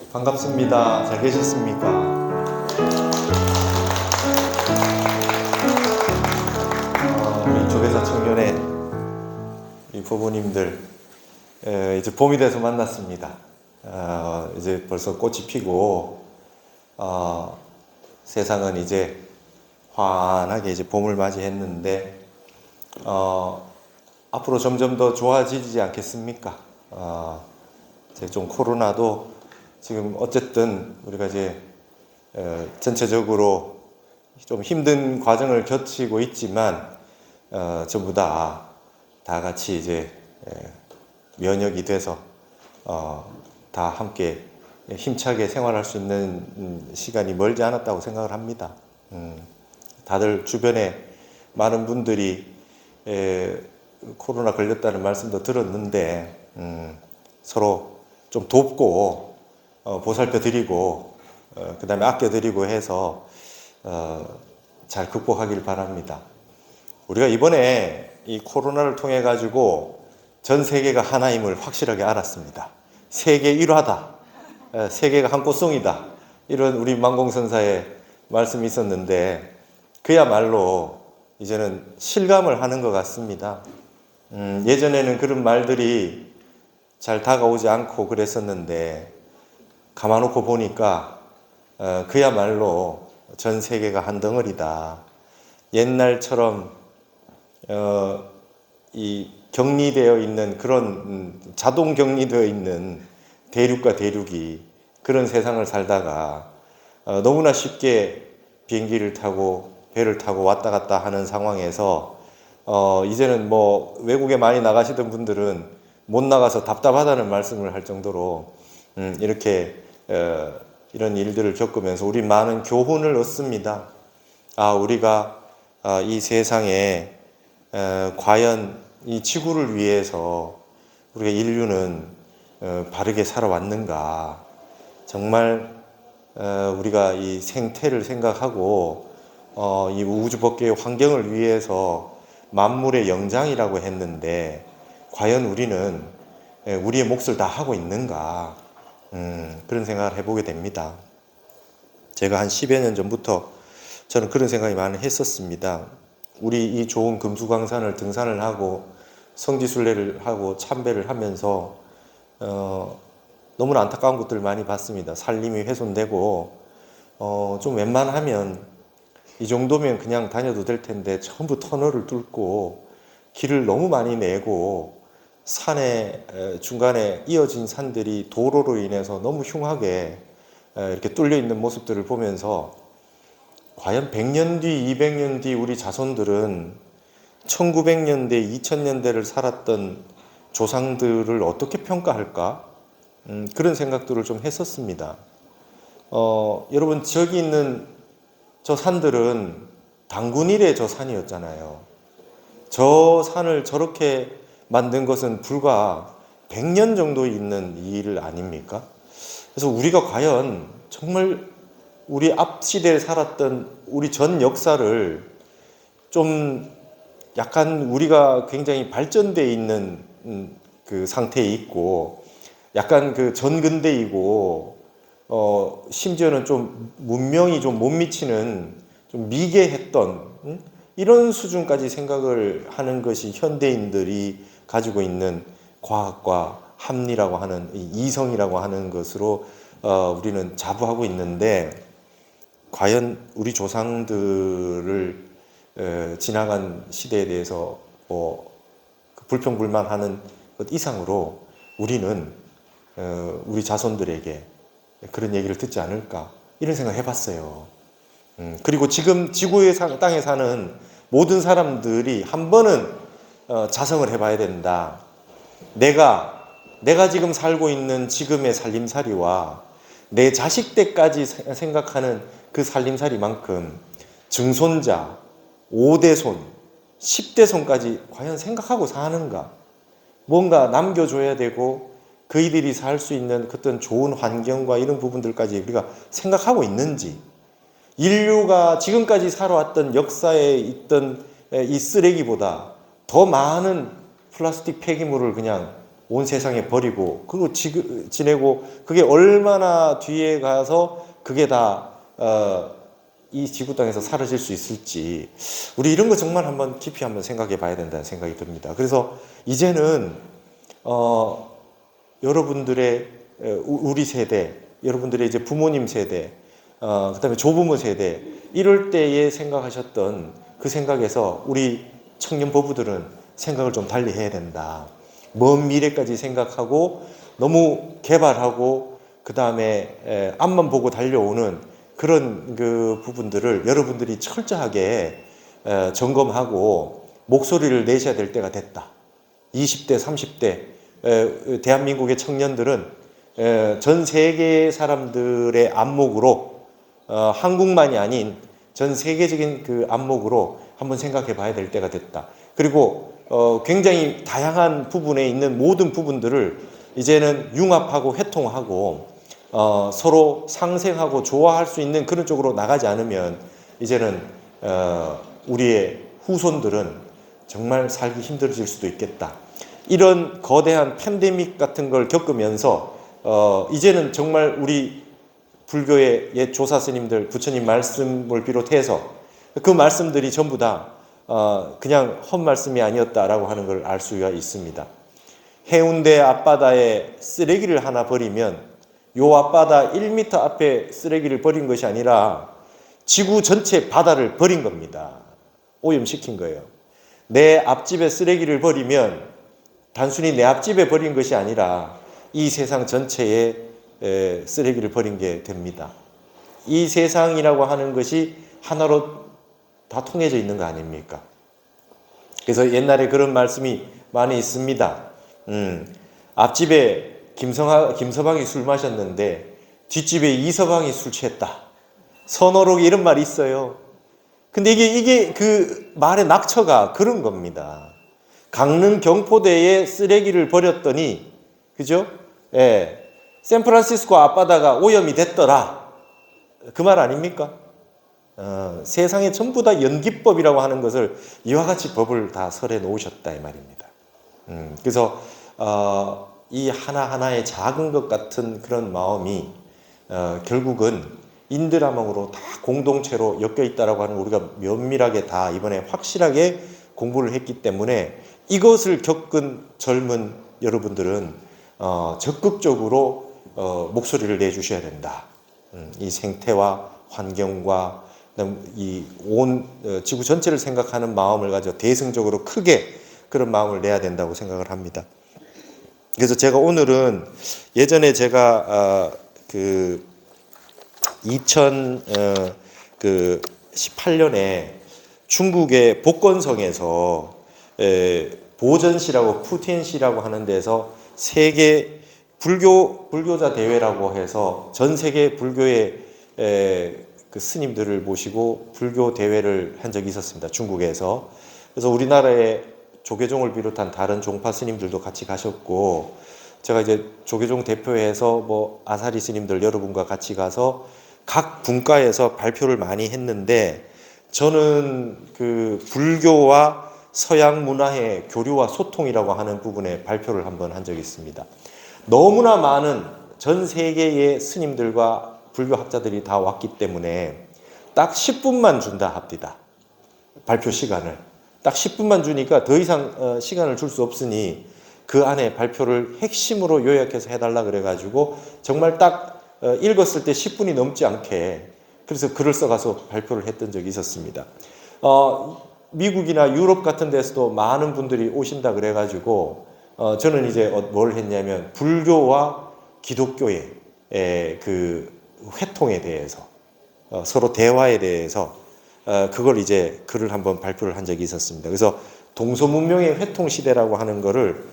반갑습니다. 잘 계셨습니까? 우리 조계사 청년의 이 부모님들, 이제 봄이 돼서 만났습니다. 이제 벌써 꽃이 피고, 세상은 이제 환하게 이제 봄을 맞이했는데, 앞으로 점점 더 좋아지지 않겠습니까? 이제 좀 코로나도 지금 어쨌든 우리가 이제 전체적으로 좀 힘든 과정을 거치고 있지만 전부 다 같이 이제 면역이 돼서 다 함께 힘차게 생활할 수 있는 시간이 멀지 않았다고 생각을 합니다. 다들 주변에 많은 분들이 코로나 걸렸다는 말씀도 들었는데 서로 좀 돕고 보살펴 드리고 그 다음에 아껴 드리고 해서 잘 극복하길 바랍니다. 우리가 이번에 이 코로나를 통해 가지고 전 세계가 하나임을 확실하게 알았습니다. 세계 일화다, 세계가 한 꽃송이다, 이런 우리 만공선사의 말씀이 있었는데 그야말로 이제는 실감을 하는 것 같습니다. 예전에는 그런 말들이 잘 다가오지 않고 그랬었는데 가만 놓고 보니까 그야말로 전 세계가 한 덩어리다. 옛날처럼 이 격리되어 있는 그런 자동 격리되어 있는 대륙과 대륙이 그런 세상을 살다가 너무나 쉽게 비행기를 타고 배를 타고 왔다 갔다 하는 상황에서 이제는 뭐 외국에 많이 나가시던 분들은 못 나가서 답답하다는 말씀을 할 정도로 이렇게 이런 일들을 겪으면서 우리 많은 교훈을 얻습니다. 우리가 이 세상에 과연 이 지구를 위해서 우리가 인류는 바르게 살아왔는가? 정말 우리가 이 생태를 생각하고 이 우주 밖의 환경을 위해서 만물의 영장이라고 했는데 과연 우리는 우리의 몫을 다 하고 있는가? 그런 생각을 해보게 됩니다. 제가 한 10여 년 전부터 저는 그런 생각이 많이 했었습니다. 우리 이 좋은 금수강산을 등산을 하고 성지순례를 하고 참배를 하면서 너무나 안타까운 것들을 많이 봤습니다. 산림이 훼손되고 좀 웬만하면 이 정도면 그냥 다녀도 될 텐데 전부 터널을 뚫고 길을 너무 많이 내고 산에 중간에 이어진 산들이 도로로 인해서 너무 흉하게 이렇게 뚫려 있는 모습들을 보면서 과연 100년 뒤, 200년 뒤 우리 자손들은 1900년대, 2000년대를 살았던 조상들을 어떻게 평가할까? 그런 생각들을 좀 했었습니다. 여러분, 저기 있는 저 산들은 단군 이래 저 산이었잖아요. 저 산을 저렇게 만든 것은 불과 100년 정도 있는 일 아닙니까? 그래서 우리가 과연 정말 우리 앞 시대에 살았던 우리 전 역사를 좀 약간 우리가 굉장히 발전되어 있는 그 상태에 있고 약간 그 전근대이고 심지어는 좀 문명이 좀 못 미치는 좀 미개했던 이런 수준까지 생각을 하는 것이 현대인들이 가지고 있는 과학과 합리라고 하는 이성이라고 하는 것으로 우리는 자부하고 있는데 과연 우리 조상들을 지나간 시대에 대해서 불평불만하는 것 이상으로 우리는 우리 자손들에게 그런 얘기를 듣지 않을까 이런 생각을 해봤어요. 그리고 지금 지구의 땅에 사는 모든 사람들이 한 번은 자성을 해봐야 된다. 내가 지금 살고 있는 지금의 살림살이와 내 자식 때까지 생각하는 그 살림살이만큼 증손자, 5대손, 10대손까지 과연 생각하고 사는가? 뭔가 남겨줘야 되고 그이들이 살 수 있는 어떤 좋은 환경과 이런 부분들까지 우리가 생각하고 있는지, 인류가 지금까지 살아왔던 역사에 있던 이 쓰레기보다 더 많은 플라스틱 폐기물을 그냥 온 세상에 버리고 그리고 지내고 그게 얼마나 뒤에 가서 그게 다 이 지구 땅에서 사라질 수 있을지 우리 이런 거 정말 한번 깊이 한번 생각해 봐야 된다는 생각이 듭니다. 그래서 이제는 여러분들의 우리 세대, 여러분들의 이제 부모님 세대, 그다음에 조부모 세대 이럴 때에 생각하셨던 그 생각에서 우리 청년 부부들은 생각을 좀 달리 해야 된다. 먼 미래까지 생각하고 너무 개발하고 그다음에 앞만 보고 달려오는 그런 그 부분들을 여러분들이 철저하게 점검하고 목소리를 내셔야 될 때가 됐다. 20대, 30대 대한민국의 청년들은 전 세계 사람들의 안목으로 한국만이 아닌 전 세계적인 그 안목으로 한번 생각해 봐야 될 때가 됐다. 그리고 굉장히 다양한 부분에 있는 모든 부분들을 이제는 융합하고 회통하고 서로 상생하고 좋아할 수 있는 그런 쪽으로 나가지 않으면 이제는 우리의 후손들은 정말 살기 힘들어질 수도 있겠다. 이런 거대한 팬데믹 같은 걸 겪으면서 이제는 정말 우리 불교의 옛 조사 스님들 부처님 말씀을 비롯해서 그 말씀들이 전부 다 그냥 헛말씀이 아니었다라고 하는 걸 알 수가 있습니다. 해운대 앞바다에 쓰레기를 하나 버리면 요 앞바다 1m 앞에 쓰레기를 버린 것이 아니라 지구 전체 바다를 버린 겁니다. 오염시킨 거예요. 내 앞집에 쓰레기를 버리면 단순히 내 앞집에 버린 것이 아니라 이 세상 전체에 쓰레기를 버린 게 됩니다. 이 세상이라고 하는 것이 하나로 다 통해져 있는 거 아닙니까? 그래서 옛날에 그런 말씀이 많이 있습니다. 앞집에 김서방이 술 마셨는데 뒷집에 이서방이 술 취했다. 선어록에 이런 말이 있어요. 근데 이게 그 말의 낙처가 그런 겁니다. 강릉 경포대에 쓰레기를 버렸더니, 그죠? 예. 샌프란시스코 앞바다가 오염이 됐더라. 그 말 아닙니까? 세상에 전부 다 연기법이라고 하는 것을 이와 같이 법을 다 설해 놓으셨다 이 말입니다. 그래서 이 하나하나의 작은 것 같은 그런 마음이 결국은 인드라망으로 다 공동체로 엮여 있다라고 하는 우리가 면밀하게 다 이번에 확실하게 공부를 했기 때문에 이것을 겪은 젊은 여러분들은 적극적으로 목소리를 내주셔야 된다. 이 생태와 환경과 이 온 지구 전체를 생각하는 마음을 가져 대승적으로 크게 그런 마음을 내야 된다고 생각을 합니다. 그래서 제가 오늘은 예전에 제가 그 2018년에 중국의 복건성에서 보전시라고 푸틴시라고 하는 데서 세계 불교자 대회라고 해서 전 세계 불교의 그 스님들을 모시고 불교 대회를 한 적이 있었습니다. 중국에서. 그래서 우리나라의 조계종을 비롯한 다른 종파 스님들도 같이 가셨고, 제가 이제 조계종 대표해서 뭐 아사리 스님들 여러분과 같이 가서 각 분과에서 발표를 많이 했는데, 저는 그 불교와 서양 문화의 교류와 소통이라고 하는 부분에 발표를 한번 한 적이 있습니다. 너무나 많은 전 세계의 스님들과 불교학자들이 다 왔기 때문에 딱 10분만 준다 합니다. 발표 시간을. 딱 10분만 주니까 더 이상 시간을 줄 수 없으니 그 안에 발표를 핵심으로 요약해서 해달라 그래가지고 정말 딱 읽었을 때 10분이 넘지 않게 그래서 글을 써가서 발표를 했던 적이 있었습니다. 미국이나 유럽 같은 데서도 많은 분들이 오신다 그래가지고 저는 이제 뭘 했냐면 불교와 기독교의 그 회통에 대해서 서로 대화에 대해서 그걸 이제 글을 한번 발표를 한 적이 있었습니다. 그래서 동서문명의 회통 시대라고 하는 거를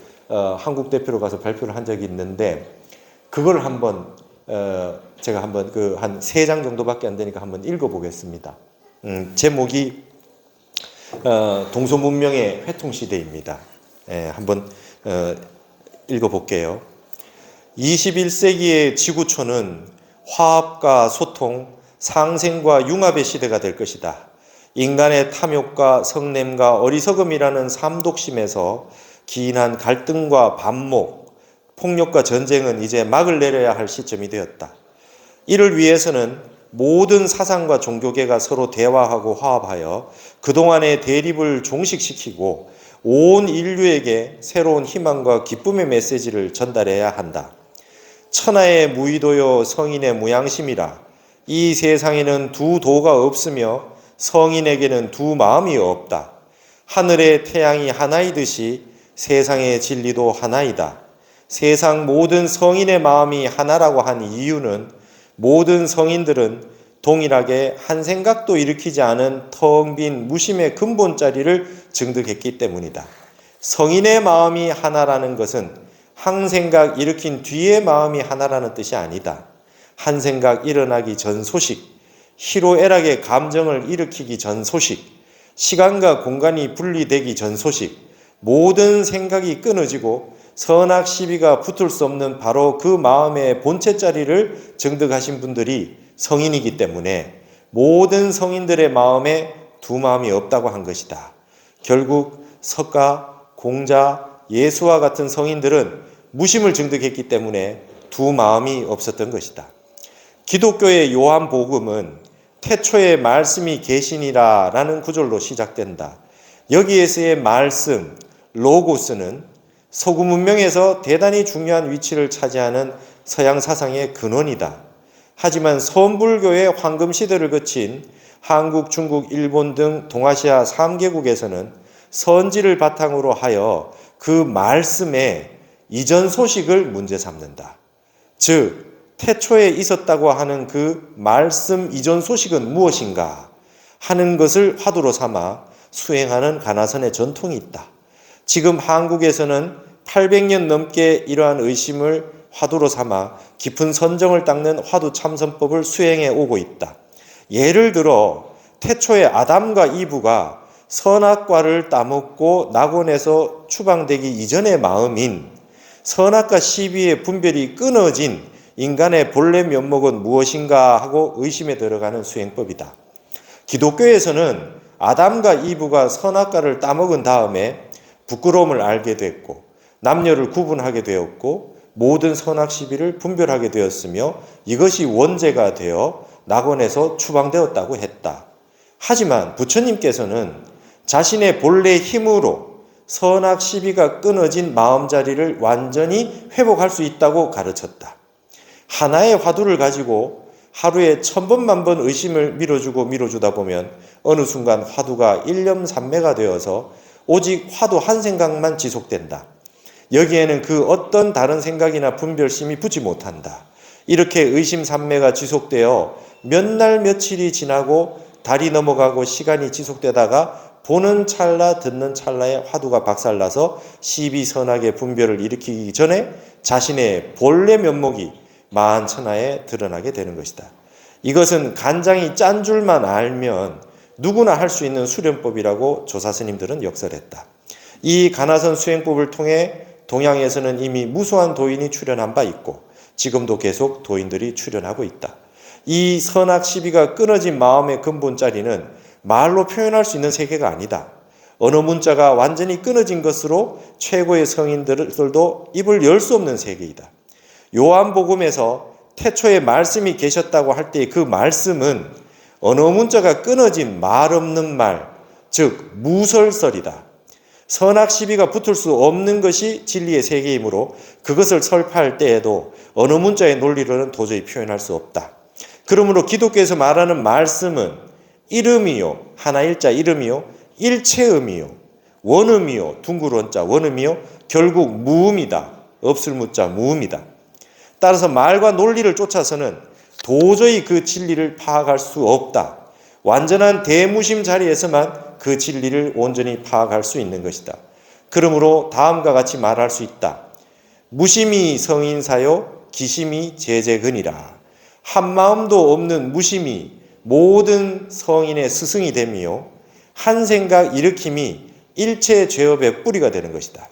한국 대표로 가서 발표를 한 적이 있는데 그걸 한번 제가 한번 그 한 3장 정도밖에 안 되니까 한번 읽어보겠습니다. 제목이 동서문명의 회통 시대입니다. 한번 읽어볼게요. 21세기의 지구촌은 화합과 소통, 상생과 융합의 시대가 될 것이다. 인간의 탐욕과 성냄과 어리석음이라는 삼독심에서 기인한 갈등과 반목, 폭력과 전쟁은 이제 막을 내려야 할 시점이 되었다. 이를 위해서는 모든 사상과 종교계가 서로 대화하고 화합하여 그동안의 대립을 종식시키고 온 인류에게 새로운 희망과 기쁨의 메시지를 전달해야 한다. 천하의 무의도요 성인의 무양심이라. 이 세상에는 두 도가 없으며 성인에게는 두 마음이 없다. 하늘의 태양이 하나이듯이 세상의 진리도 하나이다. 세상 모든 성인의 마음이 하나라고 한 이유는 모든 성인들은 동일하게 한 생각도 일으키지 않은 텅 빈 무심의 근본자리를 증득했기 때문이다. 성인의 마음이 하나라는 것은 한 생각 일으킨 뒤의 마음이 하나라는 뜻이 아니다. 한 생각 일어나기 전 소식, 희로애락의 감정을 일으키기 전 소식, 시간과 공간이 분리되기 전 소식, 모든 생각이 끊어지고 선악 시비가 붙을 수 없는 바로 그 마음의 본체 자리를 증득하신 분들이 성인이기 때문에 모든 성인들의 마음에 두 마음이 없다고 한 것이다. 결국 석가, 공자, 예수와 같은 성인들은 무심을 증득했기 때문에 두 마음이 없었던 것이다. 기독교의 요한복음은 태초에 말씀이 계시니라 라는 구절로 시작된다. 여기에서의 말씀, 로고스는 서구 문명에서 대단히 중요한 위치를 차지하는 서양 사상의 근원이다. 하지만 선불교의 황금시대를 거친 한국, 중국, 일본 등 동아시아 3개국에서는 선지를 바탕으로 하여 그 말씀의 이전 소식을 문제 삼는다. 즉, 태초에 있었다고 하는 그 말씀 이전 소식은 무엇인가 하는 것을 화두로 삼아 수행하는 가나선의 전통이 있다. 지금 한국에서는 800년 넘게 이러한 의심을 화두로 삼아 깊은 선정을 닦는 화두 참선법을 수행해 오고 있다. 예를 들어 태초에 아담과 이브가 선악과를 따먹고 낙원에서 추방되기 이전의 마음인 선악과 시비의 분별이 끊어진 인간의 본래 면목은 무엇인가 하고 의심에 들어가는 수행법이다. 기독교에서는 아담과 이브가 선악과를 따먹은 다음에 부끄러움을 알게 됐고 남녀를 구분하게 되었고 모든 선악 시비를 분별하게 되었으며 이것이 원죄가 되어 낙원에서 추방되었다고 했다. 하지만 부처님께서는 자신의 본래 힘으로 선악 시비가 끊어진 마음자리를 완전히 회복할 수 있다고 가르쳤다. 하나의 화두를 가지고 하루에 1000번, 1000번 의심을 밀어주다 보면 어느 순간 화두가 일념삼매가 되어서 오직 화두 한 생각만 지속된다. 여기에는 그 어떤 다른 생각이나 분별심이 붙지 못한다. 이렇게 의심삼매가 지속되어 몇 날 며칠이 지나고 달이 넘어가고 시간이 지속되다가 보는 찰나 듣는 찰나에 화두가 박살나서 시비선악의 분별을 일으키기 전에 자신의 본래 면목이 만천하에 드러나게 되는 것이다. 이것은 간장이 짠 줄만 알면 누구나 할 수 있는 수련법이라고 조사스님들은 역설했다. 이 가나선 수행법을 통해 동양에서는 이미 무수한 도인이 출현한 바 있고 지금도 계속 도인들이 출현하고 있다. 이 선악 시비가 끊어진 마음의 근본자리는 말로 표현할 수 있는 세계가 아니다. 언어 문자가 완전히 끊어진 것으로 최고의 성인들도 입을 열 수 없는 세계이다. 요한복음에서 태초에 말씀이 계셨다고 할 때 그 말씀은 언어 문자가 끊어진 말 없는 말, 즉 무설설이다. 선악 시비가 붙을 수 없는 것이 진리의 세계이므로 그것을 설파할 때에도 언어 문자의 논리로는 도저히 표현할 수 없다. 그러므로 기독교에서 말하는 말씀은 이름이요, 하나일자 이름이요, 일체음이요, 원음이요, 둥글원자 원음이요, 결국 무음이다. 없을 무자 무음이다. 따라서 말과 논리를 쫓아서는 도저히 그 진리를 파악할 수 없다. 완전한 대무심 자리에서만 그 진리를 온전히 파악할 수 있는 것이다. 그러므로 다음과 같이 말할 수 있다. 무심이 성인사요 기심이 제재근이라. 한마음도 없는 무심이 모든 성인의 스승이 되며 한 생각 일으킴이 일체 죄업의 뿌리가 되는 것이다.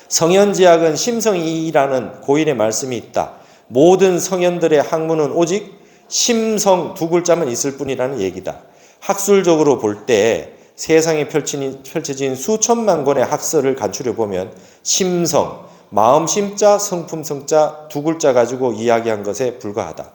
성현지학은 심성이라는 고인의 말씀이 있다. 모든 성현들의 학문은 오직 심성 두 글자만 있을 뿐이라는 얘기다. 학술적으로 볼 때 세상에 펼쳐진 수천만 권의 학설을 간추려 보면 심성, 마음심자, 성품성자 두 글자 가지고 이야기한 것에 불과하다.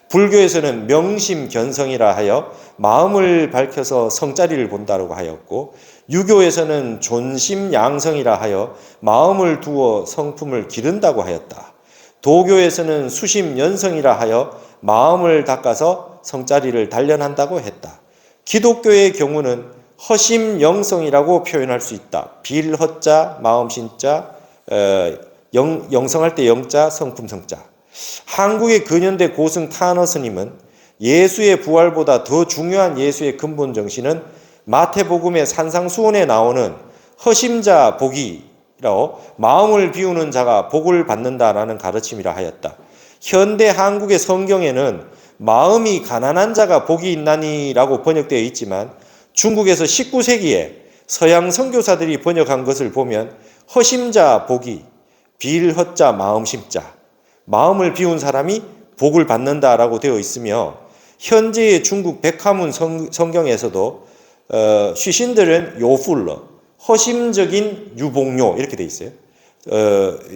불교에서는 명심견성이라 하여 마음을 밝혀서 성자리를 본다고 하였고, 유교에서는 존심양성이라 하여 마음을 두어 성품을 기른다고 하였다. 도교에서는 수심연성이라 하여 마음을 닦아서 성자리를 단련한다고 했다. 기독교의 경우는 허심영성이라고 표현할 수 있다. 빌허자, 마음신자, 영성할 때 영자, 성품성자. 한국의 근현대 고승 타너 스님은 예수의 부활보다 더 중요한 예수의 근본 정신은 마태복음의 산상수훈에 나오는 허심자 복이라고 마음을 비우는 자가 복을 받는다라는 가르침이라 하였다. 현대 한국의 성경에는 마음이 가난한 자가 복이 있나니라고 번역되어 있지만 중국에서 19세기에 서양 선교사들이 번역한 것을 보면 허심자 복이, 빌허자 마음심자, 마음을 비운 사람이 복을 받는다라고 되어 있으며, 현재의 중국 백화문 성경에서도 쉬신들은 요풀러, 허심적인 유복료 이렇게 되어 있어요.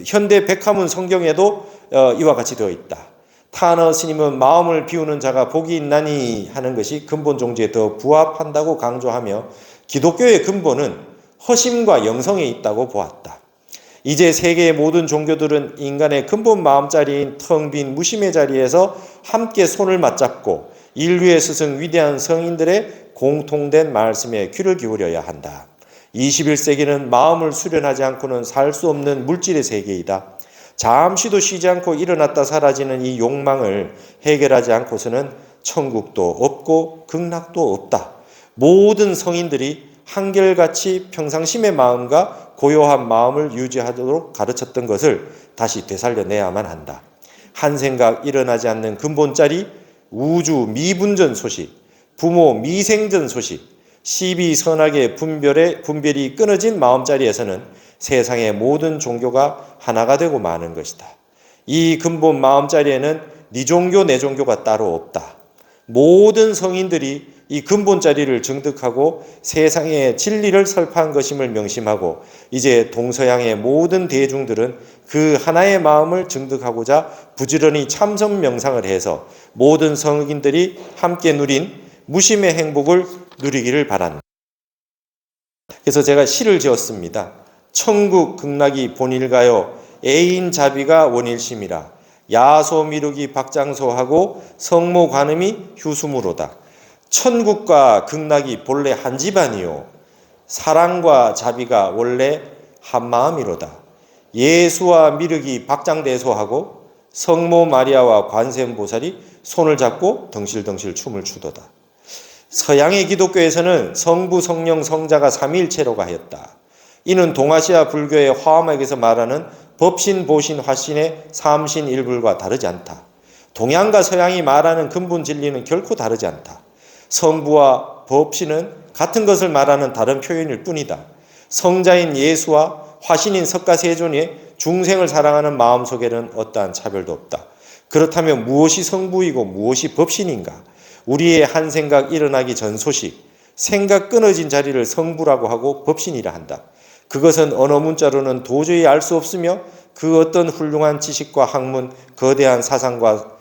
현대 백화문 성경에도 이와 같이 되어 있다. 타너 스님은 마음을 비우는 자가 복이 있나니 하는 것이 근본 종지에 더 부합한다고 강조하며 기독교의 근본은 허심과 영성에 있다고 보았다. 이제 세계의 모든 종교들은 인간의 근본 마음자리인 텅 빈 무심의 자리에서 함께 손을 맞잡고 인류의 스승 위대한 성인들의 공통된 말씀에 귀를 기울여야 한다. 21세기는 마음을 수련하지 않고는 살 수 없는 물질의 세계이다. 잠시도 쉬지 않고 일어났다 사라지는 이 욕망을 해결하지 않고서는 천국도 없고 극락도 없다. 모든 성인들이 한결같이 평상심의 마음과 고요한 마음을 유지하도록 가르쳤던 것을 다시 되살려내야만 한다. 한 생각 일어나지 않는 근본자리, 우주 미분전 소식, 부모 미생전 소식, 시비 선악의 분별이 끊어진 마음자리에서는 세상의 모든 종교가 하나가 되고 마는 것이다. 이 근본 마음자리에는 네 종교 내 종교가 따로 없다. 모든 성인들이 이 근본 자리를 증득하고 세상의 진리를 설파한 것임을 명심하고 이제 동서양의 모든 대중들은 그 하나의 마음을 증득하고자 부지런히 참선 명상을 해서 모든 성인들이 함께 누린 무심의 행복을 누리기를 바란다. 그래서 제가 시를 지었습니다. 천국 극락이 본일가요 애인 자비가 원일심이라 야소 미루기 박장소하고 성모 관음이 휴수무로다. 천국과 극락이 본래 한 집안이요 사랑과 자비가 원래 한 마음이로다. 예수와 미륵이 박장대소하고 성모 마리아와 관세음보살이 손을 잡고 덩실덩실 춤을 추도다. 서양의 기독교에서는 성부 성령 성자가 삼위일체로가 하였다. 이는 동아시아 불교의 화엄학에서 말하는 법신 보신 화신의 삼신일불과 다르지 않다. 동양과 서양이 말하는 근본 진리는 결코 다르지 않다. 성부와 법신은 같은 것을 말하는 다른 표현일 뿐이다. 성자인 예수와 화신인 석가세존의 중생을 사랑하는 마음 속에는 어떠한 차별도 없다. 그렇다면 무엇이 성부이고 무엇이 법신인가? 우리의 한 생각 일어나기 전 소식, 생각 끊어진 자리를 성부라고 하고 법신이라 한다. 그것은 언어 문자로는 도저히 알 수 없으며 그 어떤 훌륭한 지식과 학문, 거대한 사상과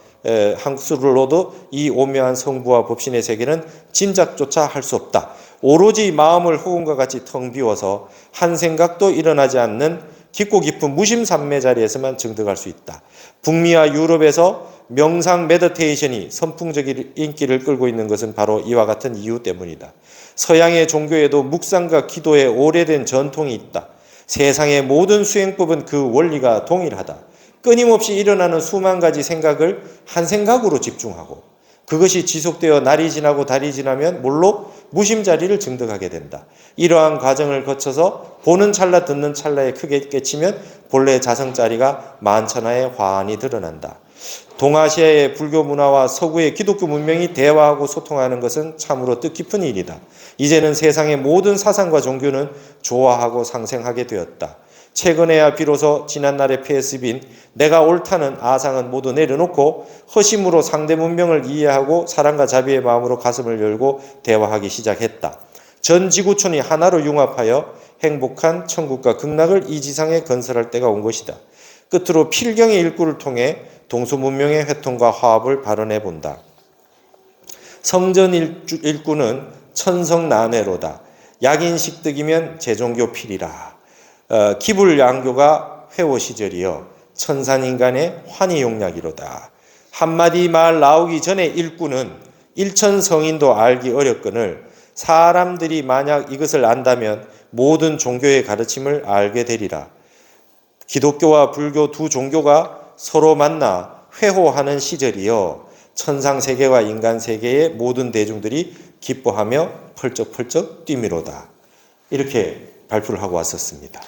학술로도 이 오묘한 성부와 법신의 세계는 짐작조차 할 수 없다. 오로지 마음을 호흡과 같이 텅 비워서 한 생각도 일어나지 않는 깊고 깊은 무심삼매 자리에서만 증득할 수 있다. 북미와 유럽에서 명상 메디테이션이 선풍적인 인기를 끌고 있는 것은 바로 이와 같은 이유 때문이다. 서양의 종교에도 묵상과 기도에 오래된 전통이 있다. 세상의 모든 수행법은 그 원리가 동일하다. 끊임없이 일어나는 수만 가지 생각을 한 생각으로 집중하고 그것이 지속되어 날이 지나고 달이 지나면 몰록 무심자리를 증득하게 된다. 이러한 과정을 거쳐서 보는 찰나 듣는 찰나에 크게 깨치면 본래 자성자리가 만천하에 환히 드러난다. 동아시아의 불교 문화와 서구의 기독교 문명이 대화하고 소통하는 것은 참으로 뜻깊은 일이다. 이제는 세상의 모든 사상과 종교는 조화하고 상생하게 되었다. 최근에야 비로소 지난날의 폐습인 내가 옳다는 아상은 모두 내려놓고 허심으로 상대 문명을 이해하고 사랑과 자비의 마음으로 가슴을 열고 대화하기 시작했다. 전 지구촌이 하나로 융합하여 행복한 천국과 극락을 이 지상에 건설할 때가 온 것이다. 끝으로 필경의 일구를 통해 동서문명의 회통과 화합을 발언해 본다. 성전 일구는 천성난회로다. 약인식득이면 제종교 필이라. 기불양교가 회호 시절이여 천산인간의 환희용약이로다. 한마디 말 나오기 전에 일구는 일천성인도 알기 어렵거늘 사람들이 만약 이것을 안다면 모든 종교의 가르침을 알게 되리라. 기독교와 불교 두 종교가 서로 만나 회호하는 시절이여 천상세계와 인간세계의 모든 대중들이 기뻐하며 펄쩍펄쩍 뛰미로다. 이렇게 발표를 하고 왔었습니다.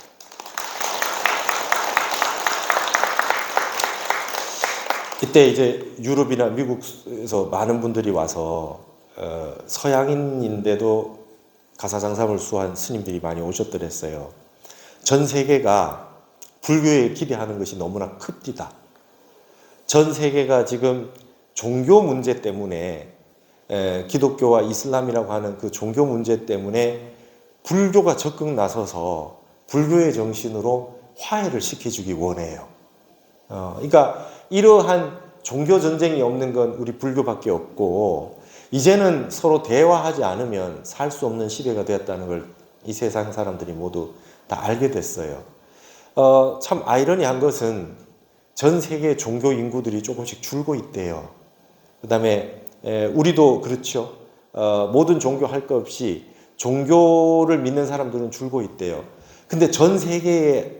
이때 이제 유럽이나 미국에서 많은 분들이 와서 서양인인데도 가사장삼을 수한 스님들이 많이 오셨더랬어요. 전 세계가 불교에 기대하는 것이 너무나 큽니다. 전 세계가 지금 종교 문제 때문에 기독교와 이슬람이라고 하는 그 종교 문제 때문에 불교가 적극 나서서 불교의 정신으로 화해를 시켜주기 원해요. 그러니까 이러한 종교 전쟁이 없는 건 우리 불교밖에 없고 이제는 서로 대화하지 않으면 살 수 없는 시대가 되었다는 걸 이 세상 사람들이 모두 다 알게 됐어요. 참 아이러니한 것은 전 세계 종교 인구들이 조금씩 줄고 있대요. 그 다음에 우리도 그렇죠. 모든 종교 할 것 없이 종교를 믿는 사람들은 줄고 있대요. 근데 전 세계에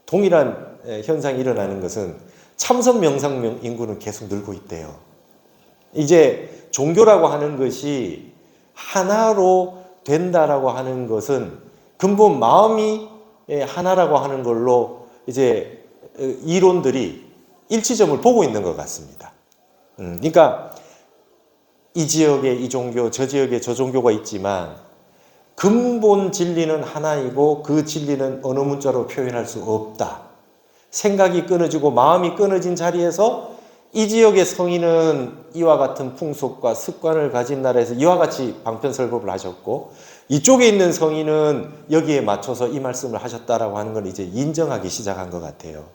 동일한 현상이 일어나는 것은 참선 명상 인구는 계속 늘고 있대요. 이제 종교라고 하는 것이 하나로 된다라고 하는 것은 근본 마음이 하나라고 하는 걸로 이제 이론들이 일치점을 보고 있는 것 같습니다. 그러니까 이 지역에 이 종교, 저 지역에 저 종교가 있지만 근본 진리는 하나이고 그 진리는 어느 문자로 표현할 수 없다. 생각이 끊어지고 마음이 끊어진 자리에서 이 지역의 성인은 이와 같은 풍속과 습관을 가진 나라에서 이와 같이 방편설법을 하셨고 이쪽에 있는 성인은 여기에 맞춰서 이 말씀을 하셨다라고 하는 걸 이제 인정하기 시작한 것 같아요.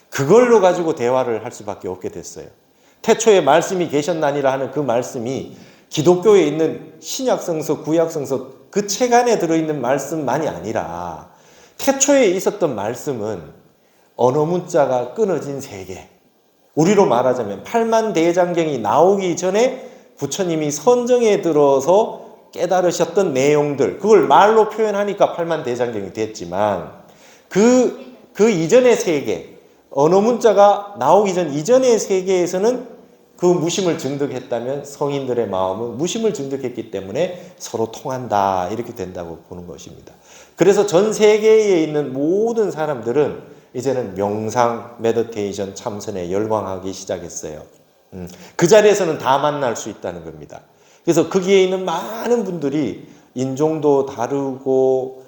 그걸로 가지고 대화를 할 수밖에 없게 됐어요. 태초에 말씀이 계셨나니라 하는 그 말씀이 기독교에 있는 신약성서, 구약성서 그 책 안에 들어있는 말씀만이 아니라 태초에 있었던 말씀은 언어 문자가 끊어진 세계, 우리로 말하자면 팔만대장경이 나오기 전에 부처님이 선정에 들어서 깨달으셨던 내용들, 그걸 말로 표현하니까 팔만대장경이 됐지만 그 이전의 세계, 언어 문자가 나오기 전 이전의 세계에서는 그 무심을 증득했다면 성인들의 마음은 무심을 증득했기 때문에 서로 통한다, 이렇게 된다고 보는 것입니다. 그래서 전 세계에 있는 모든 사람들은 이제는 명상, 메디테이션, 참선에 열광하기 시작했어요. 그 자리에서는 다 만날 수 있다는 겁니다. 그래서 거기에 있는 많은 분들이 인종도 다르고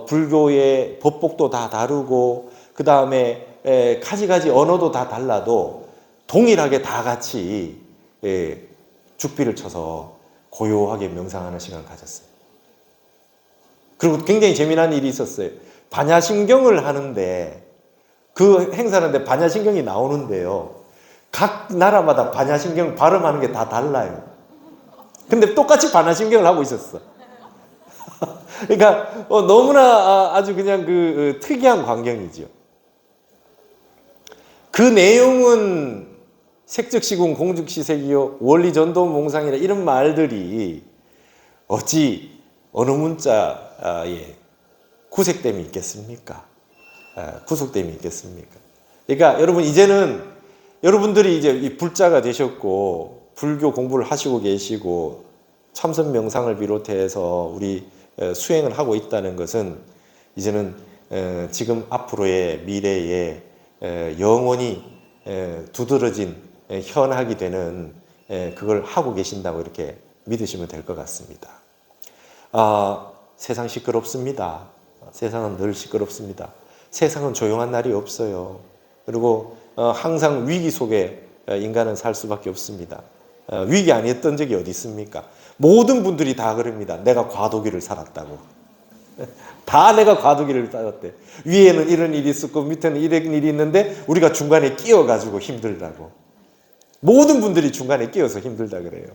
불교의 법복도 다 다르고 그 다음에 가지가지 언어도 다 달라도 동일하게 다 같이 죽비를 쳐서 고요하게 명상하는 시간을 가졌어요. 그리고 굉장히 재미난 일이 있었어요. 반야심경을 하는데 그 행사하는데 반야심경이 나오는데요. 각 나라마다 반야심경 발음하는 게 다 달라요. 근데 똑같이 반야심경을 하고 있었어. 그러니까 너무나 아주 그냥 그 특이한 광경이죠. 그 내용은 색즉시군 공즉시색이요 원리전도 몽상이라 이런 말들이 어찌 어느 문자에 구색됨이 있겠습니까? 구속됨이 있겠습니까? 그러니까 여러분 이제는 여러분들이 이제 이 불자가 되셨고 불교 공부를 하시고 계시고 참선 명상을 비롯해서 우리 수행을 하고 있다는 것은 이제는 지금 앞으로의 미래에 영원히 두드러진 현학이 되는 그걸 하고 계신다고 이렇게 믿으시면 될 것 같습니다. 세상 시끄럽습니다. 세상은 늘 시끄럽습니다. 세상은 조용한 날이 없어요. 그리고 항상 위기 속에 인간은 살 수밖에 없습니다. 위기 아니었던 적이 어디 있습니까? 모든 분들이 다 그럽니다. 내가 과도기를 살았다고. 다 내가 과도기를 따졌대. 위에는 이런 일이 있었고 밑에는 이런 일이 있는데 우리가 중간에 끼어가지고 힘들다고. 모든 분들이 중간에 끼어서 힘들다 그래요.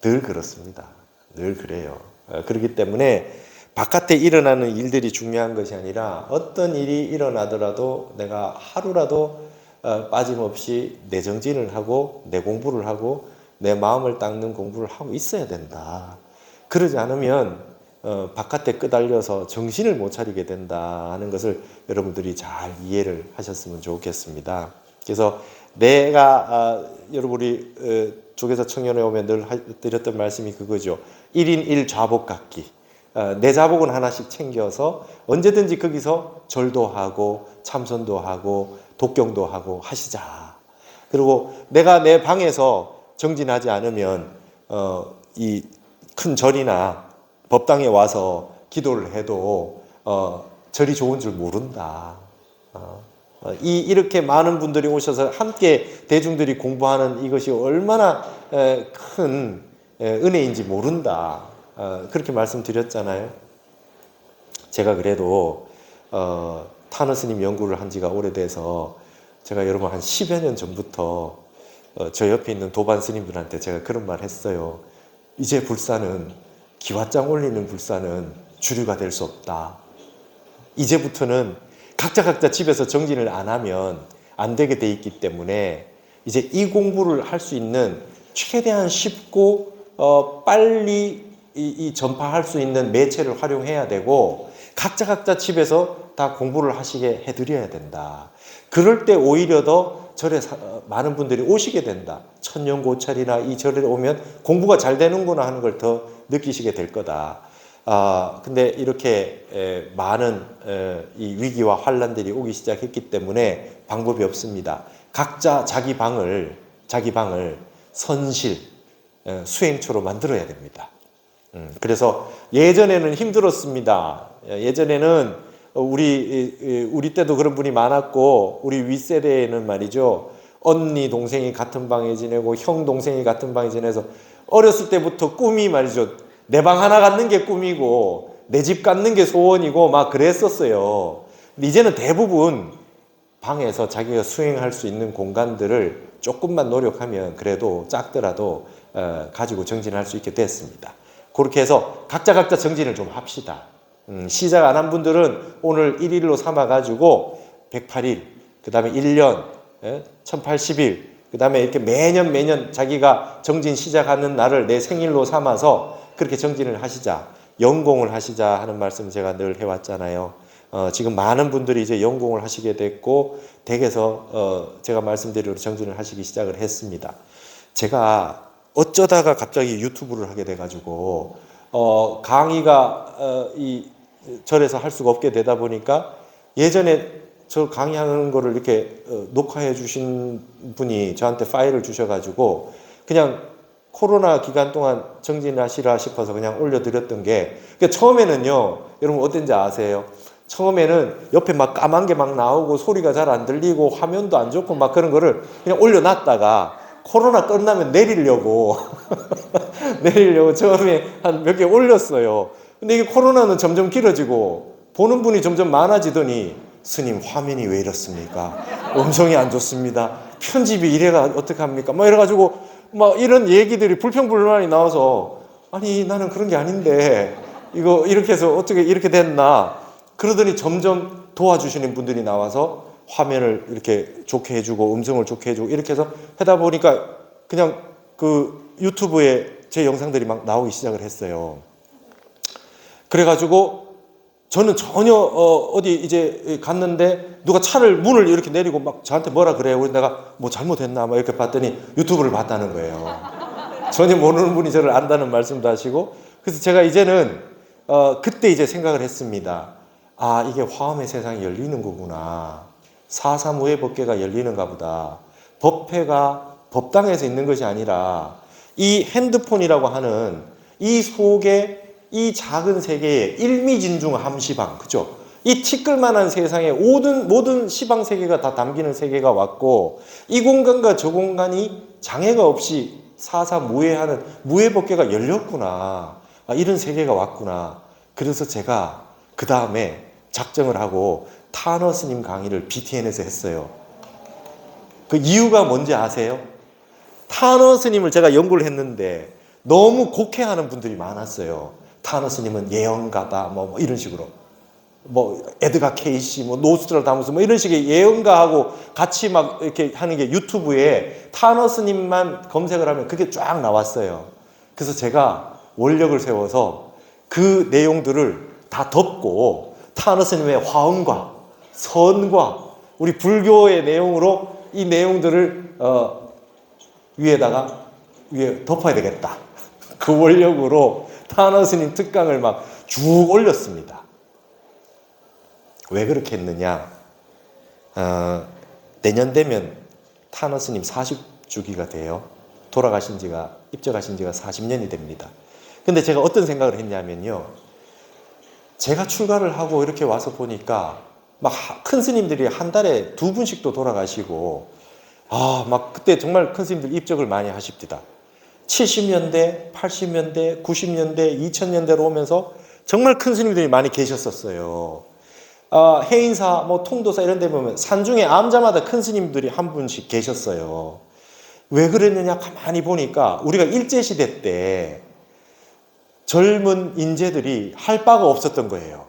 늘 그렇습니다. 늘 그래요. 그렇기 때문에 바깥에 일어나는 일들이 중요한 것이 아니라 어떤 일이 일어나더라도 내가 하루라도 빠짐없이 내 정진을 하고 내 공부를 하고 내 마음을 닦는 공부를 하고 있어야 된다. 그러지 않으면 바깥에 끄달려서 정신을 못 차리게 된다 하는 것을 여러분들이 잘 이해를 하셨으면 좋겠습니다. 그래서 내가 여러분이 조계사 청년회 오면 늘 드렸던 말씀이 그거죠. 1인 1좌복 갖기. 내 자복은 하나씩 챙겨서 언제든지 거기서 절도 하고 참선도 하고 독경도 하고 하시자. 그리고 내가 내 방에서 정진하지 않으면 이 큰 절이나 법당에 와서 기도를 해도 절이 좋은 줄 모른다. 이렇게 많은 분들이 오셔서 함께 대중들이 공부하는 이것이 얼마나 큰 은혜인지 모른다. 그렇게 말씀드렸잖아요. 제가 그래도 타너 스님 연구를 한 지가 오래돼서 제가 여러분 한 10여 년 전부터 저 옆에 있는 도반 스님들한테 제가 그런 말 했어요. 이제 불사는 기왓장 올리는 불사는 주류가 될 수 없다. 이제부터는 각자 집에서 정진을 안 하면 안 되게 돼 있기 때문에 이제 이 공부를 할 수 있는 최대한 쉽고 빨리 이 전파할 수 있는 매체를 활용해야 되고 각자 집에서 다 공부를 하시게 해드려야 된다. 그럴 때 오히려 더 절에 많은 분들이 오시게 된다. 천년고찰이나 이 절에 오면 공부가 잘 되는구나 하는 걸 더 느끼시게 될 거다. 근데 이렇게 많은 이 위기와 환란들이 오기 시작했기 때문에 방법이 없습니다. 각자 자기 방을 선실, 수행처로 만들어야 됩니다. 그래서 예전에는 힘들었습니다. 예전에는 우리 때도 그런 분이 많았고 우리 윗세대에는 말이죠. 언니 동생이 같은 방에 지내고 형 동생이 같은 방에 지내서 어렸을 때부터 꿈이 말이죠. 내 방 하나 갖는 게 꿈이고 내 집 갖는 게 소원이고 막 그랬었어요. 근데 이제는 대부분 방에서 자기가 수행할 수 있는 공간들을 조금만 노력하면 그래도 작더라도 가지고 정진할 수 있게 됐습니다. 그렇게 해서 각자 정진을 좀 합시다. 시작 안 한 분들은 오늘 1일로 삼아가지고 108일, 그 다음에 1년, 1080일, 그 다음에 이렇게 매년 자기가 정진 시작하는 날을 내 생일로 삼아서 그렇게 정진을 하시자. 연공을 하시자 하는 말씀 제가 늘 해왔잖아요. 지금 많은 분들이 이제 연공을 하시게 됐고 댁에서 제가 말씀드린 정진을 하시기 시작을 했습니다. 제가 어쩌다가 갑자기 유튜브를 하게 돼가지고 강의가 이 절에서 할 수가 없게 되다 보니까 예전에 저 강의하는 거를 이렇게 녹화해 주신 분이 저한테 파일을 주셔가지고 그냥 코로나 기간 동안 정진하시라 싶어서 그냥 올려드렸던 게 그러니까 처음에는요 여러분 어땠는지 아세요? 처음에는 옆에 막 까만 게 막 나오고 소리가 잘 안 들리고 화면도 안 좋고 막 그런 거를 그냥 올려놨다가 코로나 끝나면 내리려고 처음에 한 몇 개 올렸어요. 근데 이게 코로나는 점점 길어지고 보는 분이 점점 많아지더니 스님 화면이 왜 이렇습니까? 음성이 안 좋습니다. 편집이 이래가 어떡합니까? 막 이래가지고 막 이런 얘기들이 불평불만이 나와서 아니 나는 그런 게 아닌데 이거 이렇게 해서 어떻게 이렇게 됐나? 그러더니 점점 도와주시는 분들이 나와서 화면을 이렇게 좋게 해주고 음성을 좋게 해주고 이렇게 해서 하다 보니까 그냥 그 유튜브에 제 영상들이 막 나오기 시작을 했어요. 그래가지고 저는 전혀 어디 이제 갔는데 누가 차를 문을 이렇게 내리고 막 저한테 뭐라 그래요. 그래서 내가 뭐 잘못했나 막 이렇게 봤더니 유튜브를 봤다는 거예요. 전혀 모르는 분이 저를 안다는 말씀도 하시고 그래서 제가 이제는 그때 이제 생각을 했습니다. 아 이게 화엄의 세상이 열리는 거구나. 사사무예 법계가 열리는가 보다. 법회가 법당에서 있는 것이 아니라 이 핸드폰이라고 하는 이 속에 이 작은 세계에 일미진중 함시방, 그죠? 이 티끌만한 세상에 모든 시방 세계가 다 담기는 세계가 왔고 이 공간과 저 공간이 장애가 없이 사사무예하는 무예법계가 열렸구나. 아, 이런 세계가 왔구나. 그래서 제가 그 다음에 작정을 하고 타너 스님 강의를 BTN에서 했어요. 그 이유가 뭔지 아세요? 타너 스님을 제가 연구를 했는데 너무 곡해하는 분들이 많았어요. 타너 스님은 예언가다, 뭐 이런 식으로. 뭐 에드가 케이시, 뭐 노스트라다무스, 뭐 이런 식의 예언가하고 같이 막 이렇게 하는 게 유튜브에 타너 스님만 검색을 하면 그게 쫙 나왔어요. 그래서 제가 원력을 세워서 그 내용들을 다 덮고 타너 스님의 화엄과 선과 우리 불교의 내용으로 이 내용들을 위에 덮어야 되겠다. 그 원력으로 타너 스님 특강을 막 쭉 올렸습니다. 왜 그렇게 했느냐? 내년 되면 타너 스님 40주기가 돼요. 입적하신 지가 40년이 됩니다. 근데 제가 어떤 생각을 했냐면요. 제가 출가를 하고 이렇게 와서 보니까 막 큰 스님들이 한 달에 2분씩도 돌아가시고, 막 그때 정말 큰 스님들 입적을 많이 하십니다. 70년대, 80년대, 90년대, 2000년대로 오면서 정말 큰 스님들이 많이 계셨었어요. 해인사, 뭐 통도사 이런 데 보면 산중에 암자마다 큰 스님들이 한 분씩 계셨어요. 왜 그랬느냐 가만히 보니까 우리가 일제시대 때 젊은 인재들이 할 바가 없었던 거예요.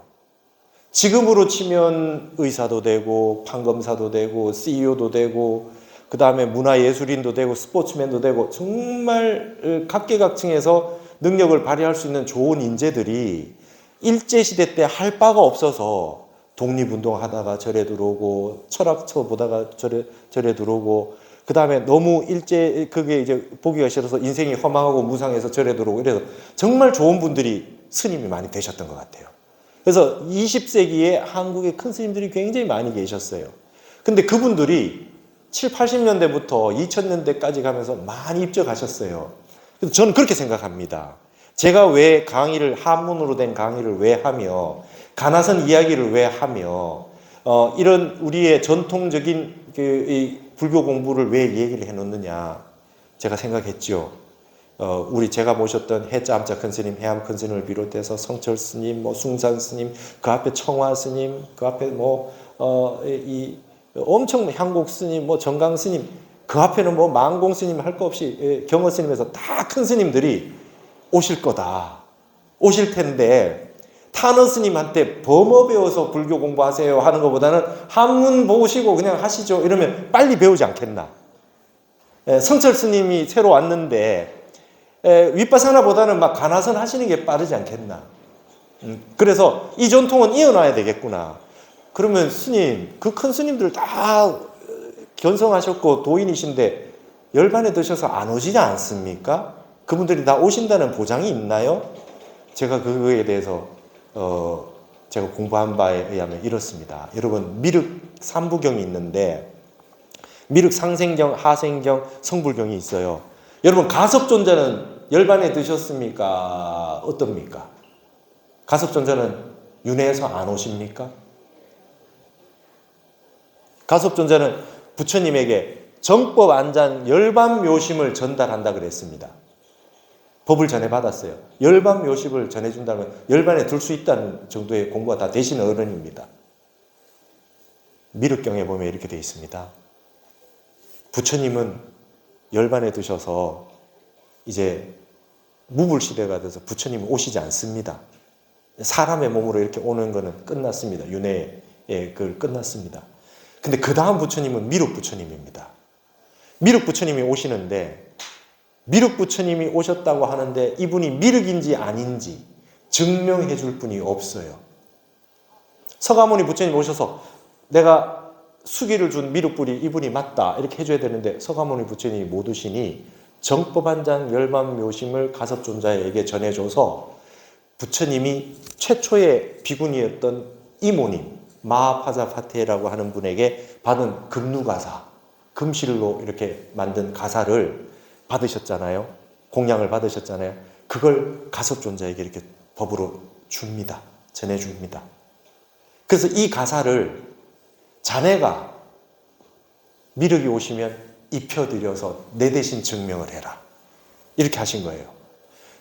지금으로 치면 의사도 되고 판검사도 되고 CEO도 되고 그 다음에 문화예술인도 되고 스포츠맨도 되고 정말 각계각층에서 능력을 발휘할 수 있는 좋은 인재들이 일제시대 때 할 바가 없어서 독립운동 하다가 절에 들어오고 철학처 보다가 절에 들어오고 그 다음에 너무 그게 이제 보기가 싫어서 인생이 허망하고 무상해서 절에 들어오고 이래서 정말 좋은 분들이 스님이 많이 되셨던 것 같아요. 그래서 20세기에 한국에 큰 스님들이 굉장히 많이 계셨어요. 근데 그분들이 7, 80년대부터 2000년대까지 가면서 많이 입적하셨어요. 그래서 저는 그렇게 생각합니다. 제가 왜 한문으로 된 강의를 왜 하며 가나선 이야기를 왜 하며 이런 우리의 전통적인 이 불교 공부를 왜 얘기를 해놓느냐 제가 생각했죠. 제가 모셨던 해자암자 큰 스님, 해암 큰 스님을 비롯해서 성철 스님, 뭐 숭산 스님, 그 앞에 청화 스님, 그 앞에 엄청 향곡 스님, 뭐 정강 스님, 그 앞에는 뭐 만공 스님 할 거 없이 경어 스님에서 다 큰 스님들이 오실 거다. 오실 텐데 타너 스님한테 범어 배워서 불교 공부하세요 하는 것보다는 한문 보시고 그냥 하시죠. 이러면 빨리 배우지 않겠나. 성철 스님이 새로 왔는데 윗바사나보다는 막 가나선 하시는 게 빠르지 않겠나. 그래서 이 전통은 이어놔야 되겠구나. 그러면 스님, 그 큰 스님들 다 견성하셨고 도인이신데 열반에 드셔서 안 오시지 않습니까? 그분들이 다 오신다는 보장이 있나요? 제가 그거에 대해서 제가 공부한 바에 의하면 이렇습니다. 여러분 미륵 3부경이 있는데 미륵 상생경, 하생경, 성불경이 있어요. 여러분 가섭존자는 열반에 드셨습니까? 어떻습니까? 가섭존자는 윤회에서 안 오십니까? 가섭존자는 부처님에게 정법 안장 열반 묘심을 전달한다 그랬습니다. 법을 전해받았어요. 열반 묘심을 전해준다면 열반에 들 수 있다는 정도의 공부가 다 되신 어른입니다. 미륵경에 보면 이렇게 되어 있습니다. 부처님은 열반에 드셔서 이제 무불시대가 돼서 부처님은 오시지 않습니다. 사람의 몸으로 이렇게 오는 거는 끝났습니다. 윤회에 끝났습니다. 근데 그 다음 부처님은 미륵 부처님입니다. 미륵 부처님이 오시는데 미륵 부처님이 오셨다고 하는데 이분이 미륵인지 아닌지 증명해 줄 분이 없어요. 서가모니 부처님 오셔서 내가 수기를 준 미륵불이 이분이 맞다 이렇게 해줘야 되는데 서가모니 부처님이 못 오시니 정법한장 열반묘심을 가섭존자에게 전해줘서 부처님이 최초의 비구니였던 이모님 마하파자파테라고 하는 분에게 받은 금누가사 금실로 이렇게 만든 가사를 받으셨잖아요. 공양을 받으셨잖아요. 그걸 가섭존자에게 이렇게 법으로 줍니다. 전해줍니다. 그래서 이 가사를 자네가 미륵이 오시면 입혀드려서 내 대신 증명을 해라. 이렇게 하신 거예요.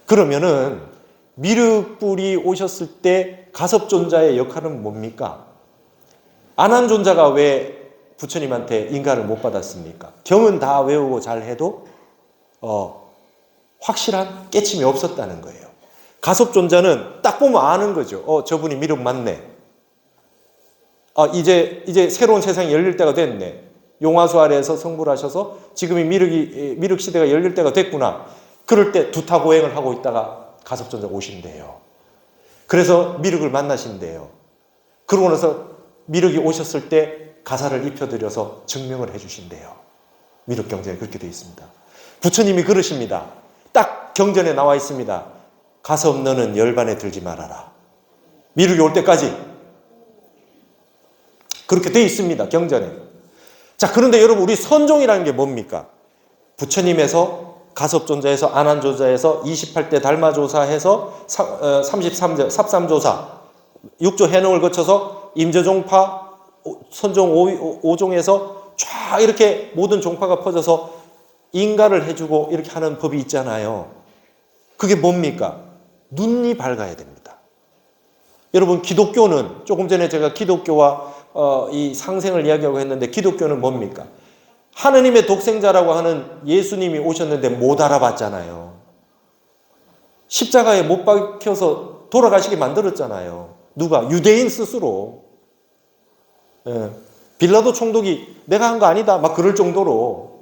그러면은 미륵불이 오셨을 때 가섭존자의 역할은 뭡니까? 안한존자가 왜 부처님한테 인가를 못 받았습니까? 경은 다 외우고 잘해도 확실한 깨침이 없었다는 거예요. 가섭존자는 딱 보면 아는 거죠. 저분이 미륵 맞네. 이제 새로운 세상이 열릴 때가 됐네. 용화수 아래에서 성불 하셔서 지금이 미륵 시대가 열릴 때가 됐구나. 그럴 때 두타고행을 하고 있다가 가섭존자가 오신대요. 그래서 미륵을 만나신대요. 그러고 나서 미륵이 오셨을 때 가사를 입혀드려서 증명을 해주신대요. 미륵 경전에 그렇게 되어 있습니다. 부처님이 그러십니다. 딱 경전에 나와 있습니다. 가섭 너는 열반에 들지 말아라. 미륵이 올 때까지. 그렇게 되어 있습니다. 경전에. 자, 그런데 여러분, 우리 선종이라는 게 뭡니까? 부처님에서 가섭존자에서 안한존자에서 28대 달마조사해서 33조 삽삼조사 6조 해능을 거쳐서 임저종파 선종 5종에서 쫙 이렇게 모든 종파가 퍼져서 인가를 해주고 이렇게 하는 법이 있잖아요. 그게 뭡니까? 눈이 밝아야 됩니다. 여러분, 기독교는 조금 전에 제가 기독교와 이 상생을 이야기하고 했는데, 기독교는 뭡니까? 하느님의 독생자라고 하는 예수님이 오셨는데 못 알아봤잖아요. 십자가에 못 박혀서 돌아가시게 만들었잖아요. 누가? 유대인 스스로. 빌라도 총독이 내가 한 거 아니다 막 그럴 정도로.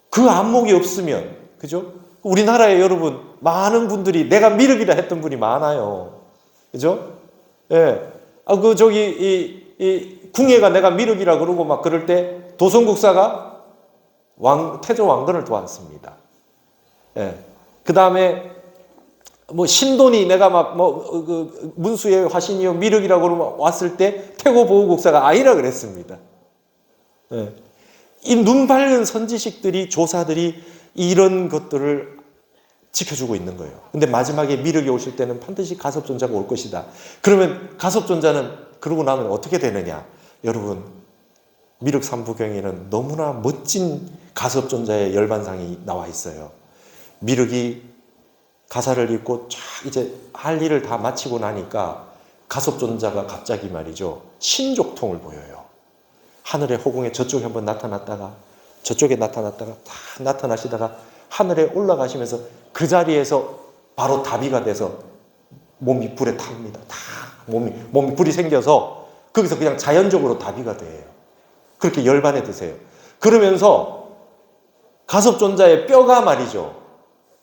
그 안목이 없으면, 그죠? 우리나라에 여러분 많은 분들이 내가 미륵이라 했던 분이 많아요. 그죠? 이 궁예가 내가 미륵이라 그러고 막 그럴 때 도성국사가 태조 왕건을 도왔습니다. 그 다음에 신돈이 내가 문수의 화신이요 미륵이라고 그러면 왔을 때 태고보호국사가 아니라 그랬습니다. 이 눈 밝은 선지식들이, 조사들이 이런 것들을 지켜주고 있는 거예요. 근데 마지막에 미륵이 오실 때는 반드시 가섭존자가 올 것이다. 그러면 가섭존자는 그러고 나면 어떻게 되느냐? 여러분, 미륵 삼부경에는 너무나 멋진 가섭존자의 열반상이 나와 있어요. 미륵이 가사를 읽고 쫙 이제 할 일을 다 마치고 나니까 가섭존자가 갑자기 말이죠, 신족통을 보여요. 하늘의 호공에 저쪽에 한번 나타났다가 저쪽에 나타났다가 다 나타나시다가 하늘에 올라가시면서 그 자리에서 바로 다비가 돼서 몸이 불에 탑니다. 다 몸이 불이 생겨서 거기서 그냥 자연적으로 다비가 돼요. 그렇게 열반에 드세요. 그러면서 가섭존자의 뼈가 말이죠,